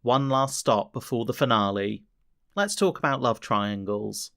One last stop before the finale. Let's talk about love triangles.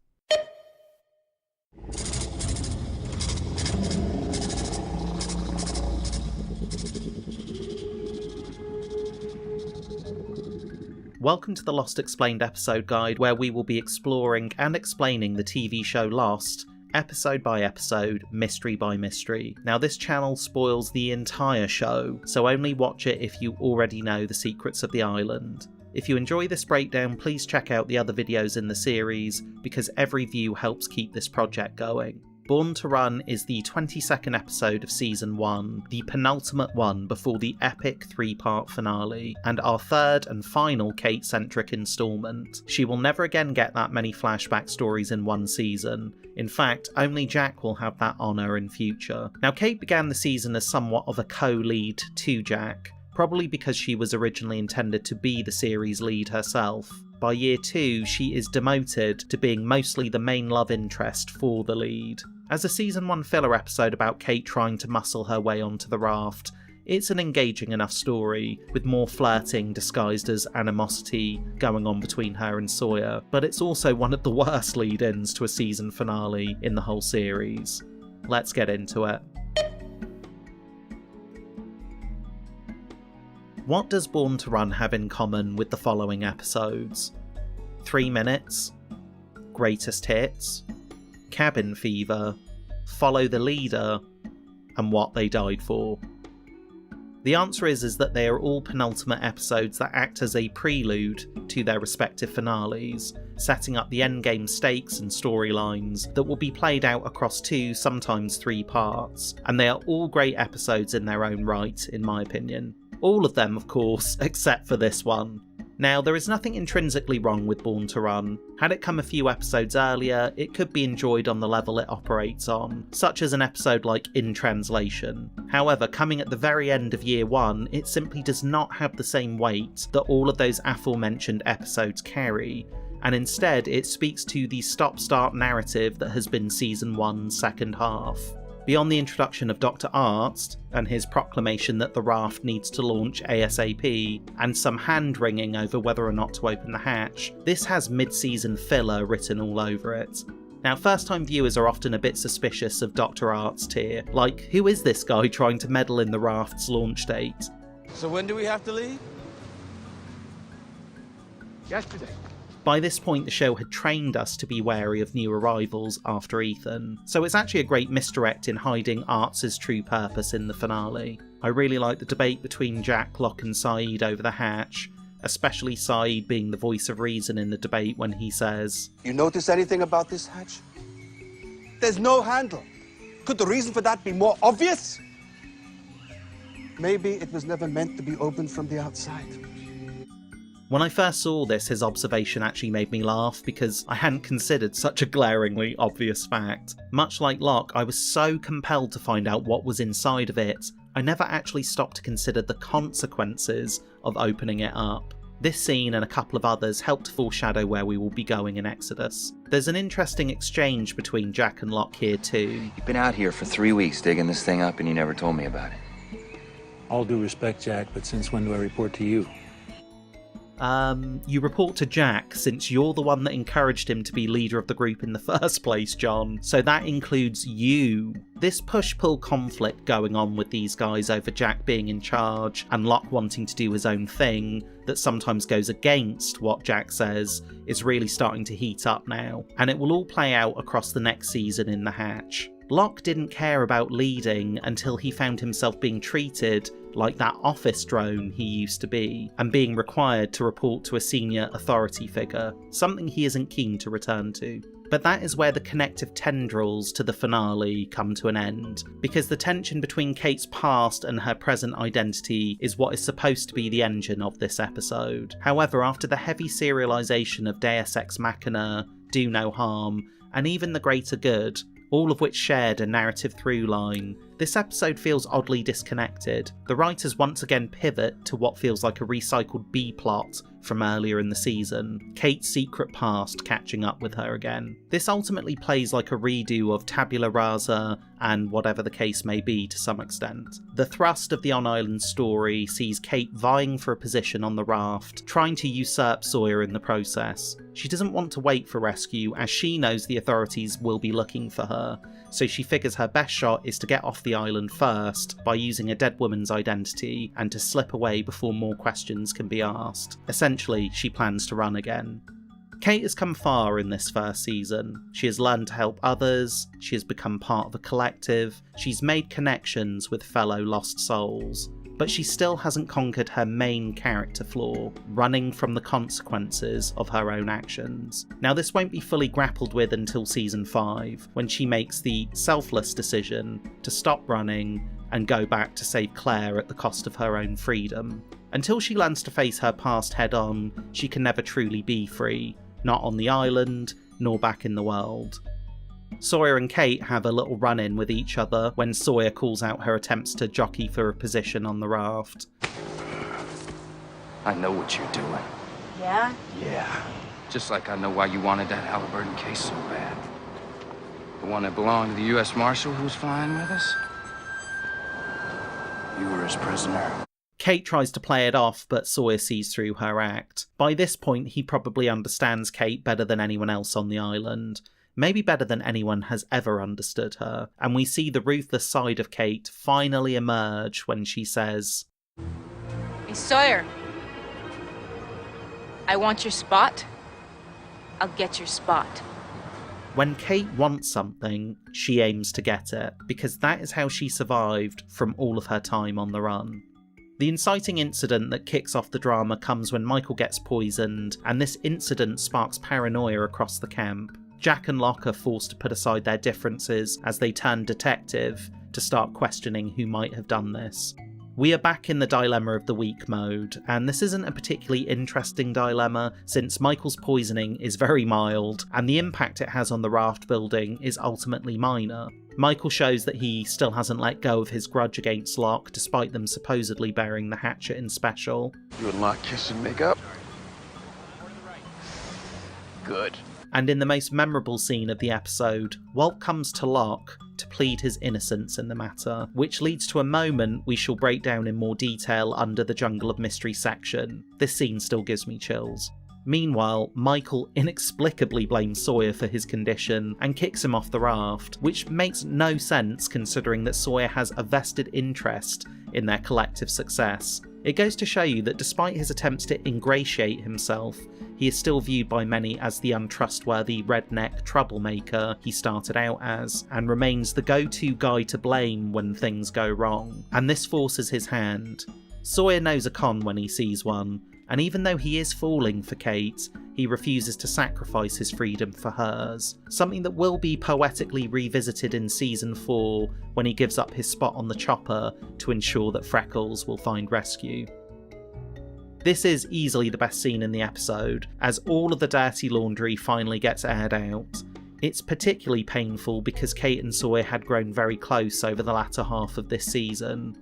Welcome to the Lost Explained episode guide, where we will be exploring and explaining the TV show Lost, episode by episode, mystery by mystery. Now, this channel spoils the entire show, so only watch it if you already know the secrets of the island. If you enjoy this breakdown, please check out the other videos in the series, because every view helps keep this project going. Born to Run is the 22nd episode of Season 1, the penultimate one before the epic 3-part finale, and our third and final Kate-centric instalment. She will never again get that many flashback stories in one season. In fact, only Jack will have that honour in future. Now, Kate began the season as somewhat of a co-lead to Jack, probably because she was originally intended to be the series lead herself. By year 2, she is demoted to being mostly the main love interest for the lead. As a Season 1 filler episode about Kate trying to muscle her way onto the raft, it's an engaging enough story, with more flirting disguised as animosity going on between her and Sawyer, but it's also one of the worst lead-ins to a season finale in the whole series. Let's get into it. What does Born to Run have in common with the following episodes? 3 Minutes, Greatest Hits, Cabin Fever, Follow the Leader, and What They Died For? The answer is that they are all penultimate episodes that act as a prelude to their respective finales, setting up the endgame stakes and storylines that will be played out across 2, sometimes 3 parts, and they are all great episodes in their own right, in my opinion. All of them, of course, except for this one. Now, there is nothing intrinsically wrong with Born to Run. Had it come a few episodes earlier, it could be enjoyed on the level it operates on, such as an episode like In Translation. However, coming at the very end of year 1, it simply does not have the same weight that all of those aforementioned episodes carry, and instead it speaks to the stop-start narrative that has been Season 1's second half. Beyond the introduction of Dr. Arzt and his proclamation that the raft needs to launch ASAP, and some hand-wringing over whether or not to open the hatch, this has mid-season filler written all over it. Now, first-time viewers are often a bit suspicious of Dr. Arzt here, like, who is this guy trying to meddle in the raft's launch date? So when do we have to leave? Yesterday. By this point, the show had trained us to be wary of new arrivals after Ethan, so it's actually a great misdirect in hiding Artz's true purpose in the finale. I really like the debate between Jack, Locke and Saeed over the hatch, especially Saeed being the voice of reason in the debate when he says, "You notice anything about this hatch? There's no handle. Could the reason for that be more obvious? Maybe it was never meant to be opened from the outside." When I first saw this, his observation actually made me laugh because I hadn't considered such a glaringly obvious fact. Much like Locke, I was so compelled to find out what was inside of it, I never actually stopped to consider the consequences of opening it up. This scene and a couple of others help to foreshadow where we will be going in Exodus. There's an interesting exchange between Jack and Locke here too. You've been out here for 3 weeks digging this thing up and you never told me about it. All due respect, Jack, but since when do I report to you? You report to Jack, since you're the one that encouraged him to be leader of the group in the first place, John. So that includes you. This push-pull conflict going on with these guys over Jack being in charge and Locke wanting to do his own thing that sometimes goes against what Jack says is really starting to heat up now. And it will all play out across the next season in the hatch. Locke didn't care about leading until he found himself being treated like that office drone he used to be, and being required to report to a senior authority figure, something he isn't keen to return to. But that is where the connective tendrils to the finale come to an end, because the tension between Kate's past and her present identity is what is supposed to be the engine of this episode. However, after the heavy serialization of Deus Ex Machina, Do No Harm, and even The Greater Good, all of which shared a narrative through line, This episode feels oddly disconnected. The writers once again pivot to what feels like a recycled B-plot from earlier in the season, Kate's secret past catching up with her again. This ultimately plays like a redo of Tabula Rasa and whatever the case may be to some extent. The thrust of the on-island story sees Kate vying for a position on the raft, trying to usurp Sawyer in the process. She doesn't want to wait for rescue as she knows the authorities will be looking for her, so she figures her best shot is to get off the island first by using a dead woman's identity and to slip away before more questions can be asked. Essentially, she plans to run again. Kate has come far in this first season. She has learned to help others, she has become part of a collective, she's made connections with fellow lost souls, but she still hasn't conquered her main character flaw, running from the consequences of her own actions. Now this won't be fully grappled with until season 5, when she makes the selfless decision to stop running and go back to save Claire at the cost of her own freedom. Until she learns to face her past head on, she can never truly be free, not on the island, nor back in the world. Sawyer and Kate have a little run-in with each other when Sawyer calls out her attempts to jockey for a position on the raft. I know what you're doing. Yeah? Yeah. Just like I know why you wanted that Halliburton case so bad. The one that belonged to the U.S. Marshal who was flying with us? You were his prisoner. Kate tries to play it off, but Sawyer sees through her act. By this point, he probably understands Kate better than anyone else on the island. Maybe better than anyone has ever understood her, and we see the ruthless side of Kate finally emerge when she says, Hey, Sawyer. I want your spot. I'll get your spot. when Kate wants something, she aims to get it, because that is how she survived from all of her time on the run. The inciting incident that kicks off the drama comes when Michael gets poisoned, and this incident sparks paranoia across the camp. Jack and Locke are forced to put aside their differences as they turn detective to start questioning who might have done this. We are back in the dilemma of the week mode, and this isn't a particularly interesting dilemma since Michael's poisoning is very mild and the impact it has on the raft building is ultimately minor. Michael shows that he still hasn't let go of his grudge against Locke despite them supposedly bearing the hatchet in special. You and Locke kiss and make up? Good. And in the most memorable scene of the episode, Walt comes to Locke to plead his innocence in the matter, which leads to a moment we shall break down in more detail under the Jungle of Mystery section. This scene still gives me chills. Meanwhile, Michael inexplicably blames Sawyer for his condition and kicks him off the raft, which makes no sense considering that Sawyer has a vested interest in their collective success. It goes to show you that despite his attempts to ingratiate himself, he is still viewed by many as the untrustworthy redneck troublemaker he started out as, and remains the go-to guy to blame when things go wrong. And this forces his hand. Sawyer knows a con when he sees one, and even though he is falling for Kate, he refuses to sacrifice his freedom for hers, something that will be poetically revisited in Season 4 when he gives up his spot on the chopper to ensure that Freckles will find rescue. This is easily the best scene in the episode, as all of the dirty laundry finally gets aired out. It's particularly painful because Kate and Sawyer had grown very close over the latter half of this season.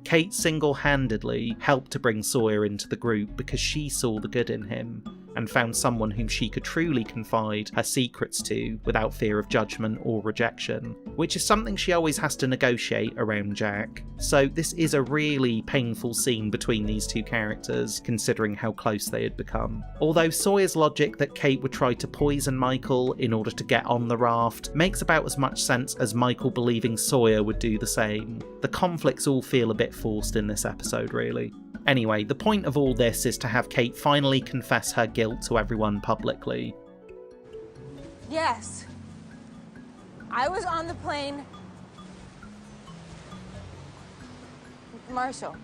Kate single-handedly helped to bring Sawyer into the group because she saw the good in him, and found someone whom she could truly confide her secrets to without fear of judgment or rejection, which is something she always has to negotiate around Jack. So this is a really painful scene between these two characters, considering how close they had become. Although Sawyer's logic that Kate would try to poison Michael in order to get on the raft makes about as much sense as Michael believing Sawyer would do the same. The conflicts all feel a bit forced in this episode, really. Anyway, the point of all this is to have Kate finally confess her guilt to everyone publicly. Yes. I was on the plane. Marshall.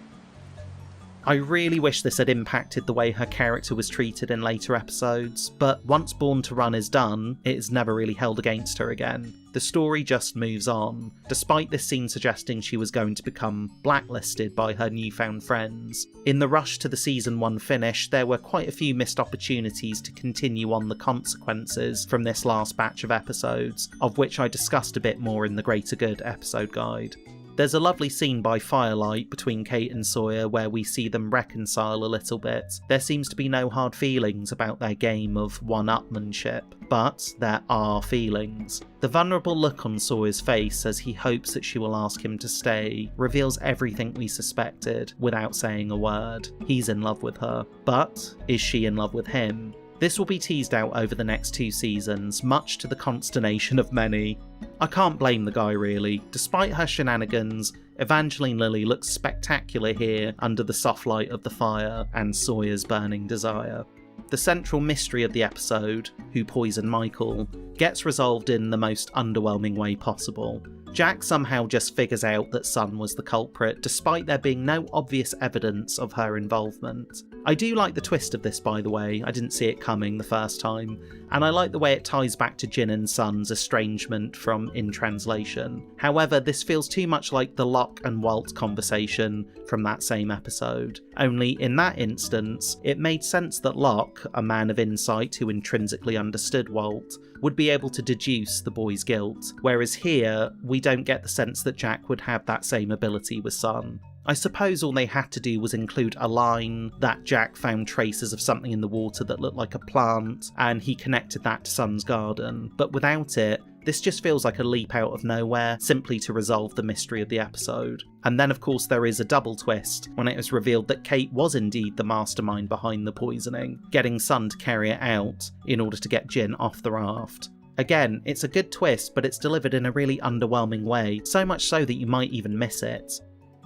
I really wish this had impacted the way her character was treated in later episodes, but once Born to Run is done, it is never really held against her again. The story just moves on, despite this scene suggesting she was going to become blacklisted by her newfound friends. In the rush to the Season 1 finish, there were quite a few missed opportunities to continue on the consequences from this last batch of episodes, of which I discussed a bit more in the Greater Good episode guide. There's a lovely scene by firelight between Kate and Sawyer where we see them reconcile a little bit. There seems to be no hard feelings about their game of one-upmanship, but there are feelings. The vulnerable look on Sawyer's face as he hopes that she will ask him to stay reveals everything we suspected without saying a word. He's in love with her, but is she in love with him? This will be teased out over the next 2 seasons, much to the consternation of many. I can't blame the guy really. Despite her shenanigans, Evangeline Lilly looks spectacular here under the soft light of the fire and Sawyer's burning desire. The central mystery of the episode, who poisoned Michael, gets resolved in the most underwhelming way possible. Jack somehow just figures out that Sun was the culprit, despite there being no obvious evidence of her involvement. I do like the twist of this, by the way. I didn't see it coming the first time, and I like the way it ties back to Jin and Sun's estrangement from In Translation. However, this feels too much like the Locke and Walt conversation from that same episode. Only in that instance, it made sense that Locke, a man of insight who intrinsically understood Walt, would be able to deduce the boy's guilt, whereas here, we don't get the sense that Jack would have that same ability with Sun. I suppose all they had to do was include a line that Jack found traces of something in the water that looked like a plant, and he connected that to Sun's garden, but without it, this just feels like a leap out of nowhere, simply to resolve the mystery of the episode. And then of course there is a double twist, when it was revealed that Kate was indeed the mastermind behind the poisoning, getting Sun to carry it out in order to get Jin off the raft. Again, it's a good twist, but it's delivered in a really underwhelming way, so much so that you might even miss it.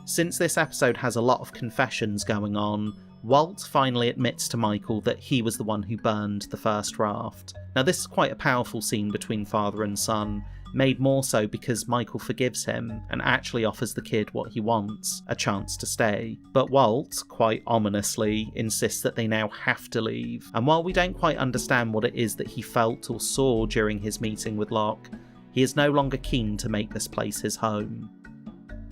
Since this episode has a lot of confessions going on, Walt finally admits to Michael that he was the one who burned the first raft. Now this is quite a powerful scene between father and son, made more so because Michael forgives him and actually offers the kid what he wants, a chance to stay. But Walt, quite ominously, insists that they now have to leave, and while we don't quite understand what it is that he felt or saw during his meeting with Locke, he is no longer keen to make this place his home.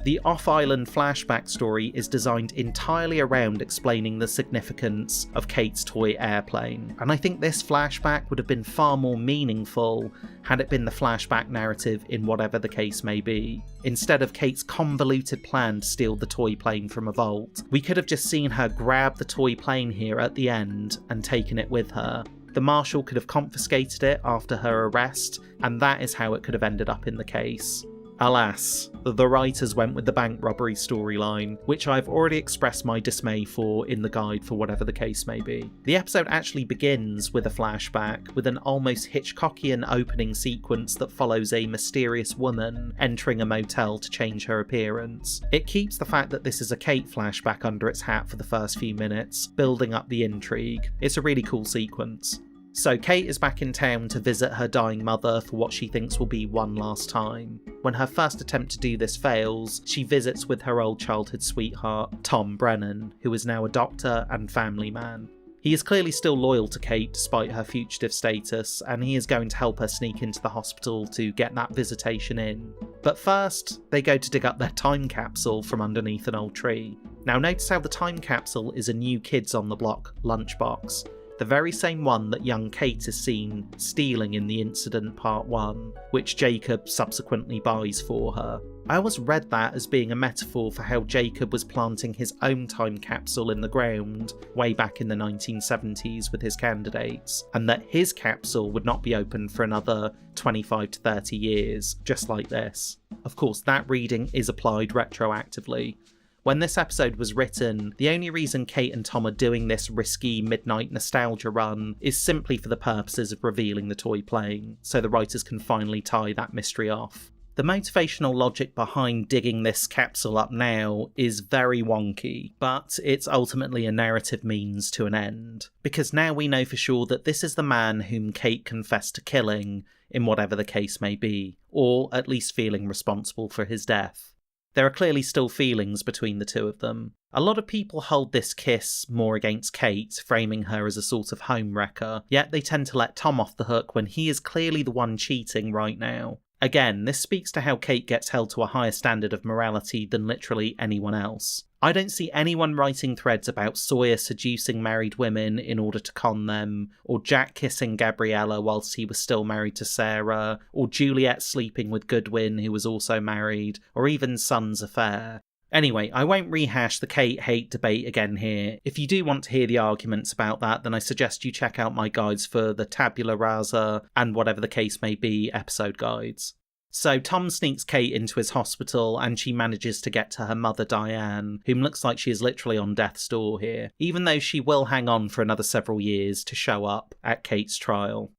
The off-island flashback story is designed entirely around explaining the significance of Kate's toy airplane, and I think this flashback would have been far more meaningful had it been the flashback narrative in whatever the case may be. Instead of Kate's convoluted plan to steal the toy plane from a vault, we could have just seen her grab the toy plane here at the end and taken it with her. The marshal could have confiscated it after her arrest, and that is how it could have ended up in the case. Alas, the writers went with the bank robbery storyline, which I've already expressed my dismay for in the guide for whatever the case may be. The episode actually begins with a flashback, with an almost Hitchcockian opening sequence that follows a mysterious woman entering a motel to change her appearance. It keeps the fact that this is a Kate flashback under its hat for the first few minutes, building up the intrigue. It's a really cool sequence. So Kate is back in town to visit her dying mother for what she thinks will be one last time. When her first attempt to do this fails, she visits with her old childhood sweetheart, Tom Brennan, who is now a doctor and family man. He is clearly still loyal to Kate despite her fugitive status, and he is going to help her sneak into the hospital to get that visitation in. But first, they go to dig up their time capsule from underneath an old tree. Now notice how the time capsule is a New Kids on the Block lunchbox. The very same one that young Kate is seen stealing in the incident part 1, which Jacob subsequently buys for her. I always read that as being a metaphor for how Jacob was planting his own time capsule in the ground way back in the 1970s with his candidates, and that his capsule would not be opened for another 25 to 30 years, just like this. Of course, that reading is applied retroactively. When this episode was written, the only reason Kate and Tom are doing this risky midnight nostalgia run is simply for the purposes of revealing the toy plane, so the writers can finally tie that mystery off. The motivational logic behind digging this capsule up now is very wonky, but it's ultimately a narrative means to an end, because now we know for sure that this is the man whom Kate confessed to killing, in whatever the case may be, or at least feeling responsible for his death. There are clearly still feelings between the two of them. A lot of people hold this kiss more against Kate, framing her as a sort of homewrecker, yet they tend to let Tom off the hook when he is clearly the one cheating right now. Again, this speaks to how Kate gets held to a higher standard of morality than literally anyone else. I don't see anyone writing threads about Sawyer seducing married women in order to con them, or Jack kissing Gabriella whilst he was still married to Sarah, or Juliet sleeping with Goodwin, who was also married, or even Son's affair. Anyway, I won't rehash the Kate-hate debate again here. If you do want to hear the arguments about that, then I suggest you check out my guides for the Tabula Rasa and whatever the case may be episode guides. So Tom sneaks Kate into his hospital and she manages to get to her mother Diane, whom looks like she is literally on death's door here, even though she will hang on for another several years to show up at Kate's trial.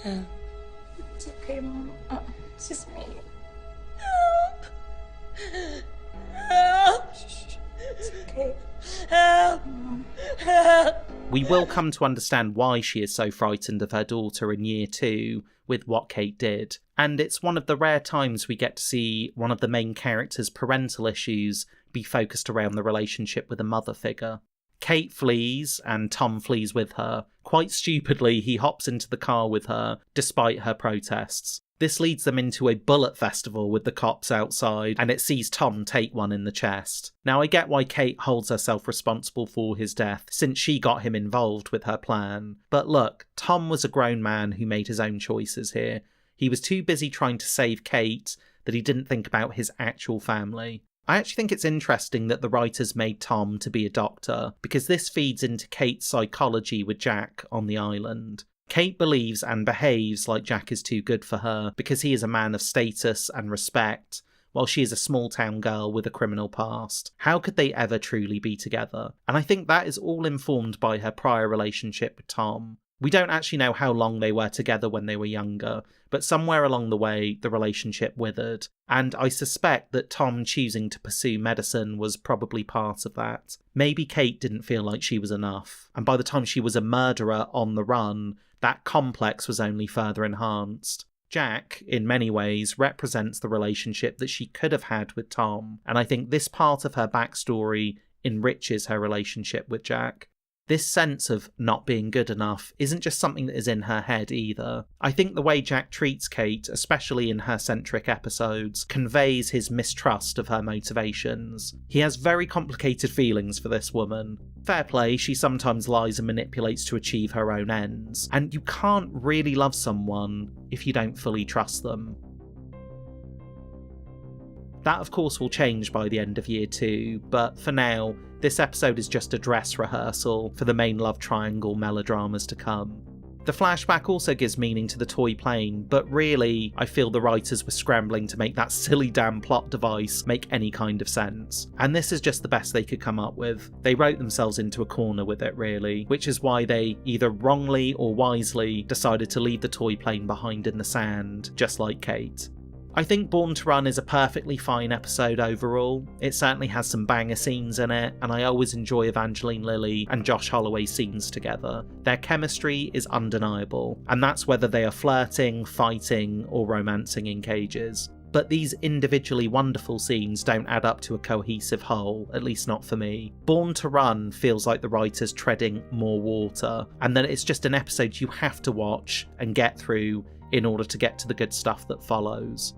It's okay, Mom. It's just me. Help! It's okay. Help! Help! We will come to understand why she is so frightened of her daughter in year 2 with what Kate did, and it's one of the rare times we get to see one of the main character's parental issues be focused around the relationship with a mother figure. Kate flees, and Tom flees with her. Quite stupidly, he hops into the car with her, despite her protests. This leads them into a bullet festival with the cops outside, and it sees Tom take one in the chest. Now, I get why Kate holds herself responsible for his death, since she got him involved with her plan. But look, Tom was a grown man who made his own choices here. He was too busy trying to save Kate that he didn't think about his actual family. I actually think it's interesting that the writers made Tom to be a doctor, because this feeds into Kate's psychology with Jack on the island. Kate believes and behaves like Jack is too good for her because he is a man of status and respect, while she is a small-town girl with a criminal past. How could they ever truly be together? And I think that is all informed by her prior relationship with Tom. We don't actually know how long they were together when they were younger, but somewhere along the way, the relationship withered. And I suspect that Tom choosing to pursue medicine was probably part of that. Maybe Kate didn't feel like she was enough, and by the time she was a murderer on the run, that complex was only further enhanced. Jack, in many ways, represents the relationship that she could have had with Tom, and I think this part of her backstory enriches her relationship with Jack. This sense of not being good enough isn't just something that is in her head either. I think the way Jack treats Kate, especially in her centric episodes, conveys his mistrust of her motivations. He has very complicated feelings for this woman. Fair play, she sometimes lies and manipulates to achieve her own ends, and you can't really love someone if you don't fully trust them. That of course will change by the end of year 2, but for now, this episode is just a dress rehearsal for the main love triangle melodramas to come. The flashback also gives meaning to the toy plane, but really, I feel the writers were scrambling to make that silly damn plot device make any kind of sense. And this is just the best they could come up with. They wrote themselves into a corner with it really, which is why they, either wrongly or wisely, decided to leave the toy plane behind in the sand, just like Kate. I think Born to Run is a perfectly fine episode overall. It certainly has some banger scenes in it, and I always enjoy Evangeline Lilly and Josh Holloway's scenes together. Their chemistry is undeniable, and that's whether they are flirting, fighting, or romancing in cages. But these individually wonderful scenes don't add up to a cohesive whole, at least not for me. Born to Run feels like the writers treading more water, and that it's just an episode you have to watch and get through in order to get to the good stuff that follows.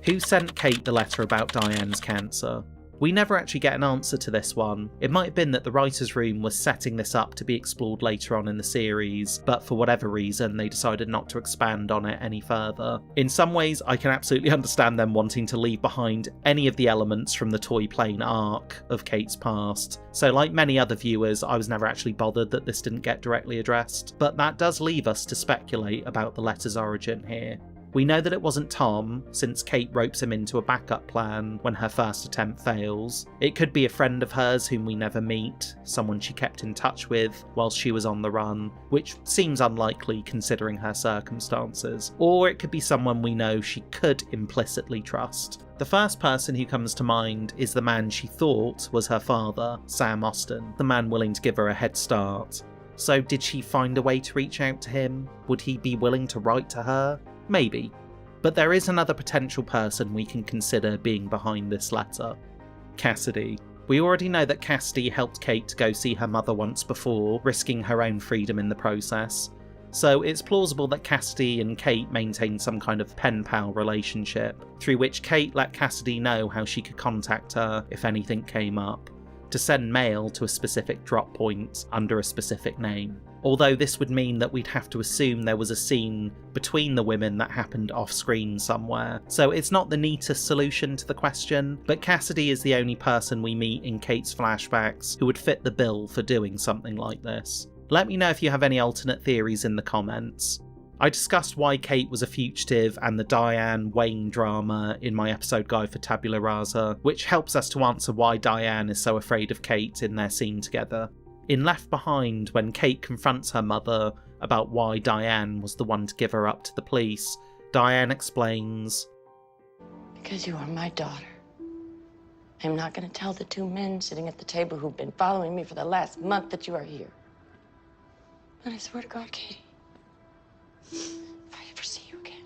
Who sent Kate the letter about Diane's cancer? We never actually get an answer to this one. It might have been that the writer's room was setting this up to be explored later on in the series, but for whatever reason they decided not to expand on it any further. In some ways, I can absolutely understand them wanting to leave behind any of the elements from the toy plane arc of Kate's past. So like many other viewers, I was never actually bothered that this didn't get directly addressed, but that does leave us to speculate about the letter's origin here. We know that it wasn't Tom, since Kate ropes him into a backup plan when her first attempt fails. It could be a friend of hers whom we never meet, someone she kept in touch with whilst she was on the run, which seems unlikely considering her circumstances. Or it could be someone we know she could implicitly trust. The first person who comes to mind is the man she thought was her father, Sam Austin, the man willing to give her a head start. So did she find a way to reach out to him? Would he be willing to write to her? Maybe. But there is another potential person we can consider being behind this letter. Cassidy. We already know that Cassidy helped Kate to go see her mother once before, risking her own freedom in the process. So it's plausible that Cassidy and Kate maintained some kind of pen pal relationship, through which Kate let Cassidy know how she could contact her if anything came up, to send mail to a specific drop point under a specific name. Although this would mean that we'd have to assume there was a scene between the women that happened off-screen somewhere. So it's not the neatest solution to the question, but Cassidy is the only person we meet in Kate's flashbacks who would fit the bill for doing something like this. Let me know if you have any alternate theories in the comments. I discussed why Kate was a fugitive and the Diane-Wayne drama in my episode guide for Tabula Rasa, which helps us to answer why Diane is so afraid of Kate in their scene together. In Left Behind, when Kate confronts her mother about why Diane was the one to give her up to the police, Diane explains, "Because you are my daughter. I'm not going to tell the two men sitting at the table who've been following me for the last month that you are here. But I swear to God, Katie, if I ever see you again,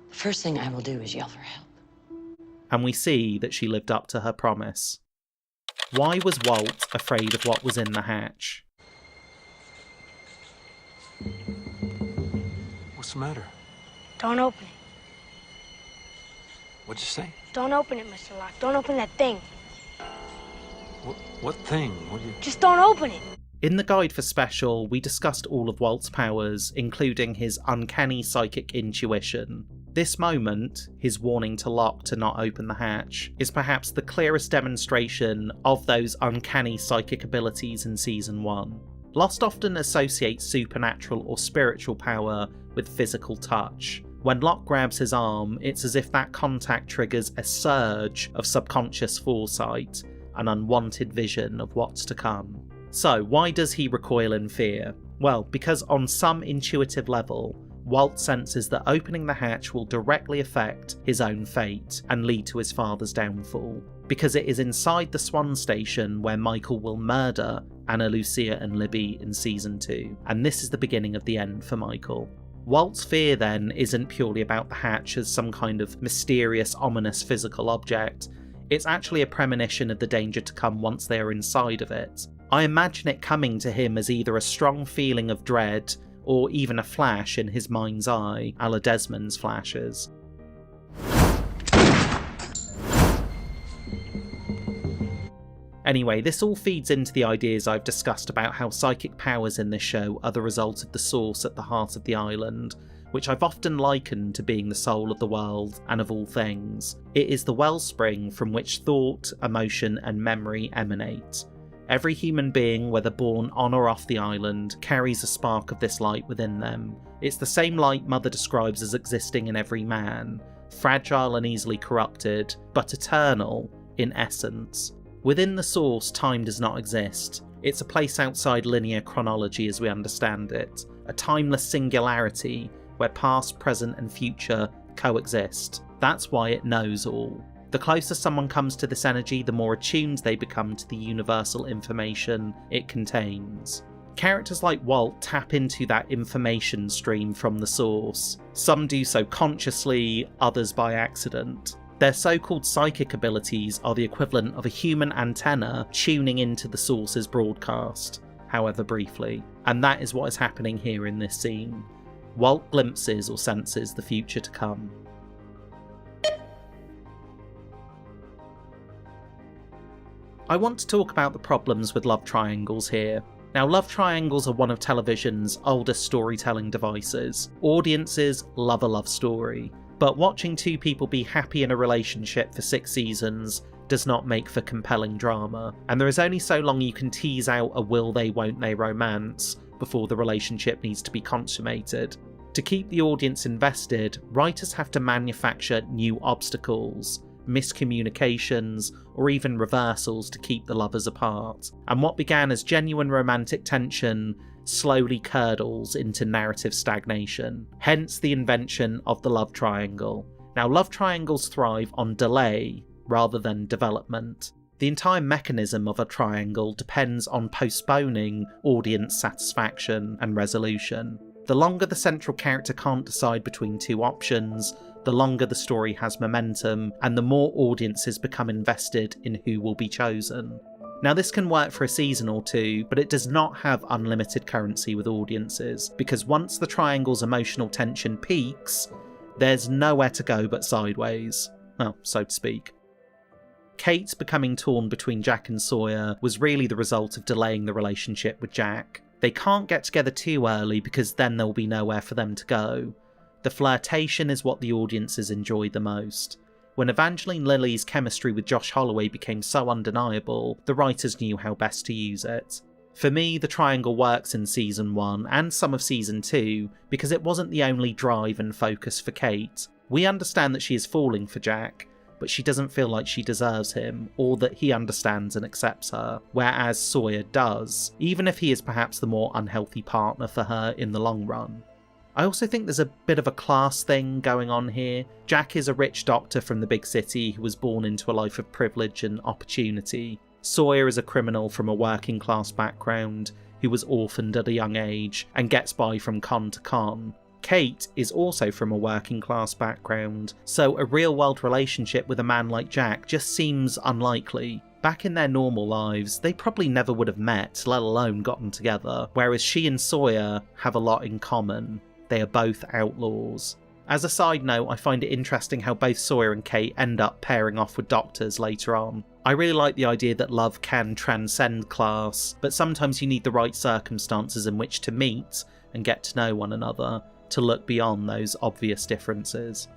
the first thing I will do is yell for help." And we see that she lived up to her promise. Why was Walt afraid of what was in the hatch? What's the matter? Don't open it. What'd you say? Don't open it, Mr. Locke. Don't open that thing. What thing? What do you... Just don't open it. In the guide for Special, we discussed all of Walt's powers, including his uncanny psychic intuition. This moment, his warning to Locke to not open the hatch, is perhaps the clearest demonstration of those uncanny psychic abilities in Season 1. Lost often associates supernatural or spiritual power with physical touch. When Locke grabs his arm, it's as if that contact triggers a surge of subconscious foresight, an unwanted vision of what's to come. So, why does he recoil in fear? Well, because on some intuitive level, Walt senses that opening the hatch will directly affect his own fate and lead to his father's downfall, because it is inside the Swan Station where Michael will murder Ana Lucia and Libby in Season 2, and this is the beginning of the end for Michael. Walt's fear then isn't purely about the hatch as some kind of mysterious, ominous physical object, it's actually a premonition of the danger to come once they are inside of it. I imagine it coming to him as either a strong feeling of dread, or even a flash in his mind's eye, a la Desmond's flashes. Anyway, this all feeds into the ideas I've discussed about how psychic powers in this show are the result of the source at the heart of the island, which I've often likened to being the soul of the world and of all things. It is the wellspring from which thought, emotion, and memory emanate. Every human being, whether born on or off the island, carries a spark of this light within them. It's the same light Mother describes as existing in every man, fragile and easily corrupted, but eternal in essence. Within the source, time does not exist. It's a place outside linear chronology as we understand it, a timeless singularity where past, present, and future coexist. That's why it knows all. The closer someone comes to this energy, the more attuned they become to the universal information it contains. Characters like Walt tap into that information stream from the source. Some do so consciously, others by accident. Their so-called psychic abilities are the equivalent of a human antenna tuning into the source's broadcast, however briefly. And that is what is happening here in this scene. Walt glimpses or senses the future to come. I want to talk about the problems with love triangles here. Now, love triangles are one of television's oldest storytelling devices. Audiences love a love story, but watching two people be happy in a relationship for 6 seasons does not make for compelling drama, and there is only so long you can tease out a will they won't they romance before the relationship needs to be consummated. To keep the audience invested, writers have to manufacture new obstacles, miscommunications, or even reversals to keep the lovers apart, and what began as genuine romantic tension slowly curdles into narrative stagnation, hence the invention of the love triangle. Now, love triangles thrive on delay rather than development. The entire mechanism of a triangle depends on postponing audience satisfaction and resolution. The longer the central character can't decide between two options, the longer the story has momentum, and the more audiences become invested in who will be chosen. Now this can work for a season or two, but it does not have unlimited currency with audiences, because once the triangle's emotional tension peaks, there's nowhere to go but sideways. Well, so to speak. Kate becoming torn between Jack and Sawyer was really the result of delaying the relationship with Jack. They can't get together too early because then there'll be nowhere for them to go. The flirtation is what the audiences enjoyed the most. When Evangeline Lilly's chemistry with Josh Holloway became so undeniable, the writers knew how best to use it. For me, the triangle works in Season 1 and some of Season 2 because it wasn't the only drive and focus for Kate. We understand that she is falling for Jack, but she doesn't feel like she deserves him, or that he understands and accepts her, whereas Sawyer does, even if he is perhaps the more unhealthy partner for her in the long run. I also think there's a bit of a class thing going on here. Jack is a rich doctor from the big city who was born into a life of privilege and opportunity. Sawyer is a criminal from a working class background who was orphaned at a young age and gets by from con to con. Kate is also from a working class background, so a real world relationship with a man like Jack just seems unlikely. Back in their normal lives, they probably never would have met, let alone gotten together, whereas she and Sawyer have a lot in common. They are both outlaws. As a side note, I find it interesting how both Sawyer and Kate end up pairing off with doctors later on. I really like the idea that love can transcend class, but sometimes you need the right circumstances in which to meet and get to know one another, to look beyond those obvious differences.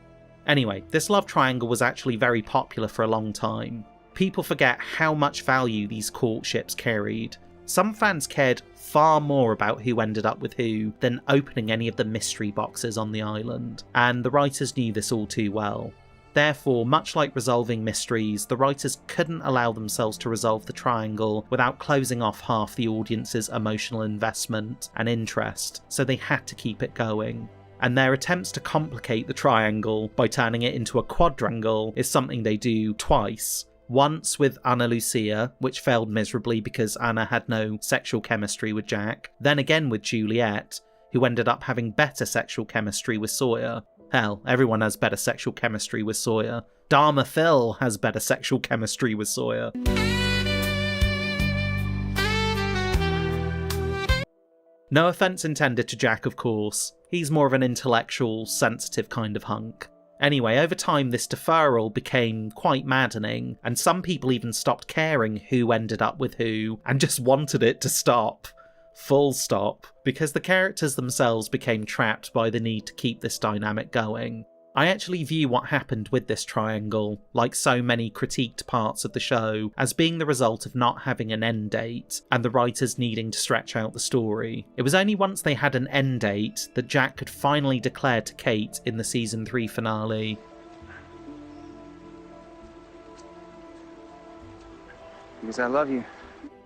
Anyway, this love triangle was actually very popular for a long time. People forget how much value these courtships carried. Some fans cared far more about who ended up with who than opening any of the mystery boxes on the island, and the writers knew this all too well. Therefore, much like resolving mysteries, the writers couldn't allow themselves to resolve the triangle without closing off half the audience's emotional investment and interest, so they had to keep it going. And their attempts to complicate the triangle by turning it into a quadrangle is something they do twice. Once with Ana Lucia, which failed miserably because Ana had no sexual chemistry with Jack, then again with Juliet, who ended up having better sexual chemistry with Sawyer. Hell, everyone has better sexual chemistry with Sawyer. Dharma Phil has better sexual chemistry with Sawyer. No offence intended to Jack, of course. He's more of an intellectual, sensitive kind of hunk. Anyway, over time this deferral became quite maddening, and some people even stopped caring who ended up with who, and just wanted it to stop. Full stop. Because the characters themselves became trapped by the need to keep this dynamic going. I actually view what happened with this triangle, like so many critiqued parts of the show, as being the result of not having an end date, and the writers needing to stretch out the story. It was only once they had an end date that Jack could finally declare to Kate in the season 3 finale, "Because I love you."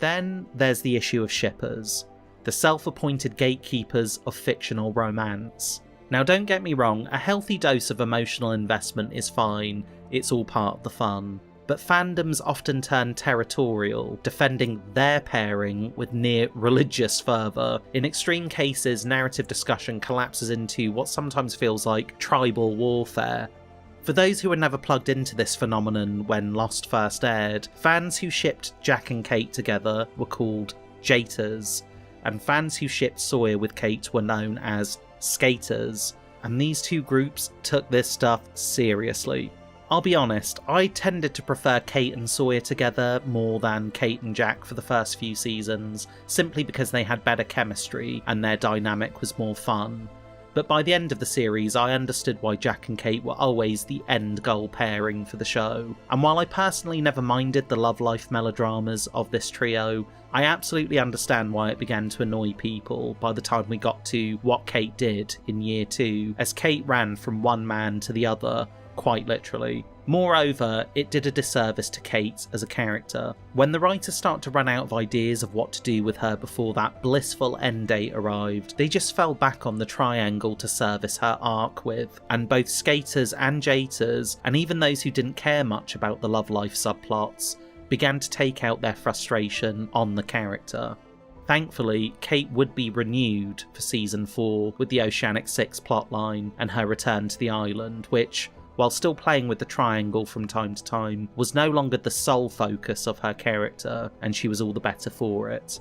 Then there's the issue of shippers, the self-appointed gatekeepers of fictional romance. Now don't get me wrong, a healthy dose of emotional investment is fine, it's all part of the fun. But fandoms often turn territorial, defending their pairing with near religious fervour. In extreme cases, narrative discussion collapses into what sometimes feels like tribal warfare. For those who were never plugged into this phenomenon when Lost first aired, fans who shipped Jack and Kate together were called jaters, and fans who shipped Sawyer with Kate were known as skaters, and these two groups took this stuff seriously. I'll be honest, I tended to prefer Kate and Sawyer together more than Kate and Jack for the first few seasons, simply because they had better chemistry and their dynamic was more fun. But by the end of the series, I understood why Jack and Kate were always the end goal pairing for the show. And while I personally never minded the love life melodramas of this trio, I absolutely understand why it began to annoy people by the time we got to what Kate did in year 2, as Kate ran from one man to the other, quite literally. Moreover, it did a disservice to Kate as a character. When the writers start to run out of ideas of what to do with her before that blissful end date arrived, they just fell back on the triangle to service her arc with, and both skaters and jaters, and even those who didn't care much about the love life subplots, began to take out their frustration on the character. Thankfully, Kate would be renewed for season 4 with the Oceanic 6 plotline and her return to the island, which, while still playing with the triangle from time to time, was no longer the sole focus of her character, and she was all the better for it.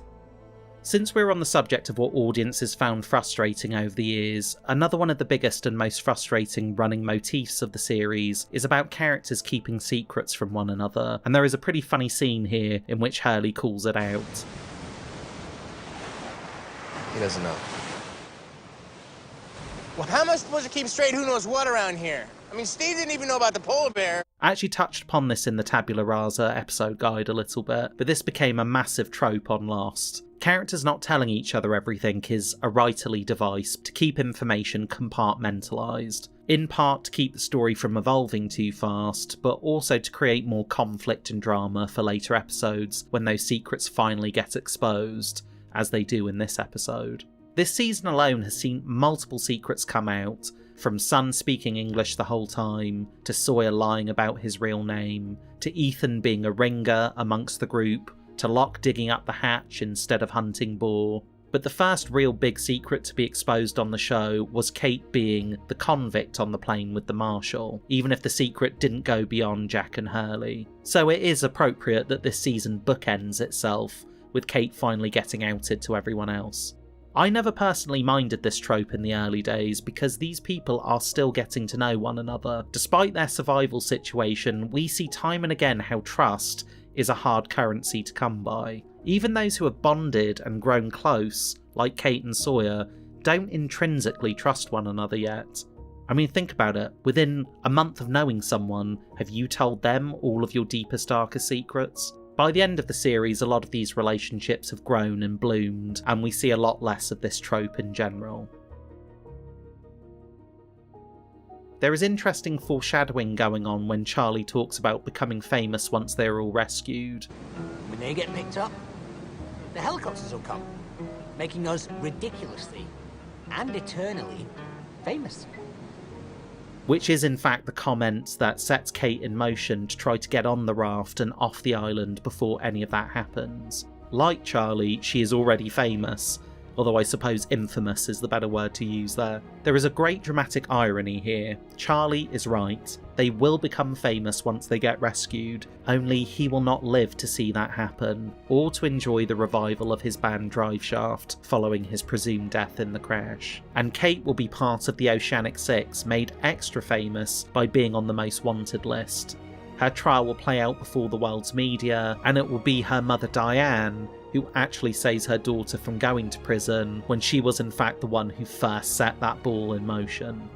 Since we're on the subject of what audiences found frustrating over the years, another one of the biggest and most frustrating running motifs of the series is about characters keeping secrets from one another, and there is a pretty funny scene here in which Hurley calls it out. He doesn't know. Well, how am I supposed to keep straight who knows what around here? I mean, Steve didn't even know about the polar bear. I actually touched upon this in the Tabula Rasa episode guide a little bit, but this became a massive trope on Lost. Characters not telling each other everything is a writerly device to keep information compartmentalised, in part to keep the story from evolving too fast, but also to create more conflict and drama for later episodes when those secrets finally get exposed, as they do in this episode. This season alone has seen multiple secrets come out, from Sun speaking English the whole time, to Sawyer lying about his real name, to Ethan being a ringer amongst the group, to Locke digging up the hatch instead of hunting boar. But the first real big secret to be exposed on the show was Kate being the convict on the plane with the marshal, even if the secret didn't go beyond Jack and Hurley. So it is appropriate that this season bookends itself, with Kate finally getting outed to everyone else. I never personally minded this trope in the early days because these people are still getting to know one another. Despite their survival situation, we see time and again how trust is a hard currency to come by. Even those who have bonded and grown close, like Kate and Sawyer, don't intrinsically trust one another yet. I mean, think about it. Within a month of knowing someone, have you told them all of your deepest, darkest secrets? By the end of the series, a lot of these relationships have grown and bloomed, and we see a lot less of this trope in general. There is interesting foreshadowing going on when Charlie talks about becoming famous once they're all rescued. When they get picked up, the helicopters will come, making us ridiculously and eternally famous. Which is in fact the comment that sets Kate in motion to try to get on the raft and off the island before any of that happens. Like Charlie, she is already famous, although I suppose infamous is the better word to use there. There is a great dramatic irony here. Charlie is right. They will become famous once they get rescued, only he will not live to see that happen, or to enjoy the revival of his band Driveshaft following his presumed death in the crash. And Kate will be part of the Oceanic Six, made extra famous by being on the most wanted list. Her trial will play out before the world's media, and it will be her mother Diane who actually saves her daughter from going to prison when she was in fact the one who first set that ball in motion.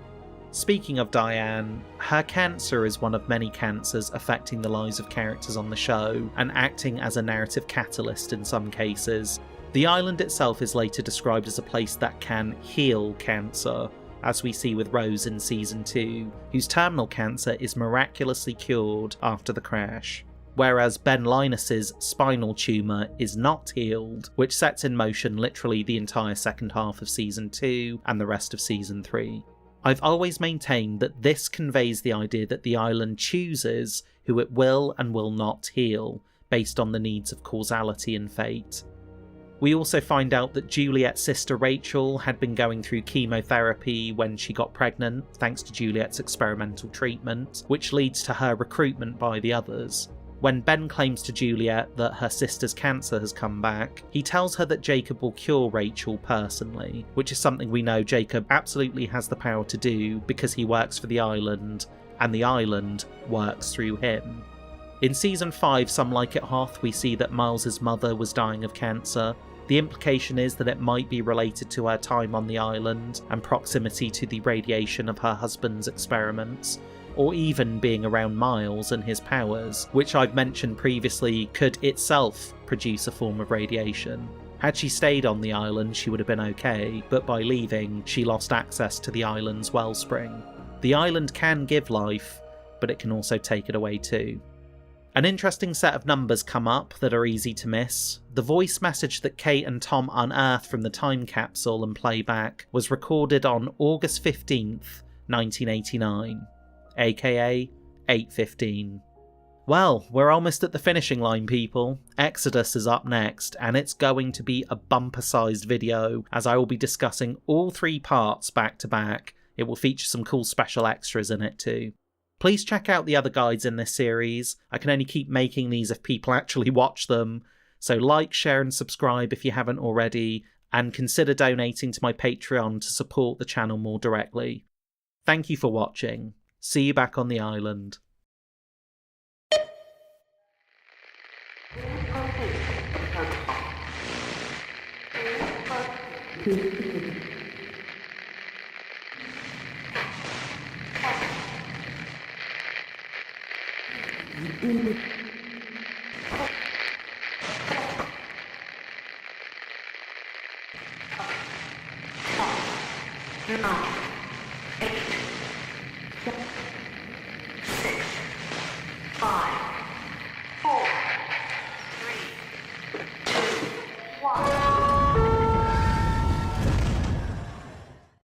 Speaking of Diane, her cancer is one of many cancers affecting the lives of characters on the show and acting as a narrative catalyst in some cases. The island itself is later described as a place that can heal cancer, as we see with Rose in Season 2, whose terminal cancer is miraculously cured after the crash. Whereas Ben Linus's spinal tumour is not healed, which sets in motion literally the entire second half of Season 2 and the rest of Season 3. I've always maintained that this conveys the idea that the island chooses who it will and will not heal, based on the needs of causality and fate. We also find out that Juliet's sister Rachel had been going through chemotherapy when she got pregnant, thanks to Juliet's experimental treatment, which leads to her recruitment by the others. When Ben claims to Juliet that her sister's cancer has come back, he tells her that Jacob will cure Rachel personally, which is something we know Jacob absolutely has the power to do because he works for the island, and the island works through him. In Season 5, Some Like It Hot, we see that Miles's mother was dying of cancer. The implication is that it might be related to her time on the island and proximity to the radiation of her husband's experiments, or even being around Miles and his powers, which I've mentioned previously could itself produce a form of radiation. Had she stayed on the island, she would have been okay, but by leaving, she lost access to the island's wellspring. The island can give life, but it can also take it away too. An interesting set of numbers come up that are easy to miss. The voice message that Kate and Tom unearthed from the time capsule and play back was recorded on August 15th, 1989. aka 8:15. Well, we're almost at the finishing line, people. Exodus is up next, and it's going to be a bumper-sized video, as I will be discussing all 3 parts back to back. It will feature some cool special extras in it too. Please check out the other guides in this series. I can only keep making these if people actually watch them. So like, share and subscribe if you haven't already, and consider donating to my Patreon to support the channel more directly. Thank you for watching. See you back on the island. No.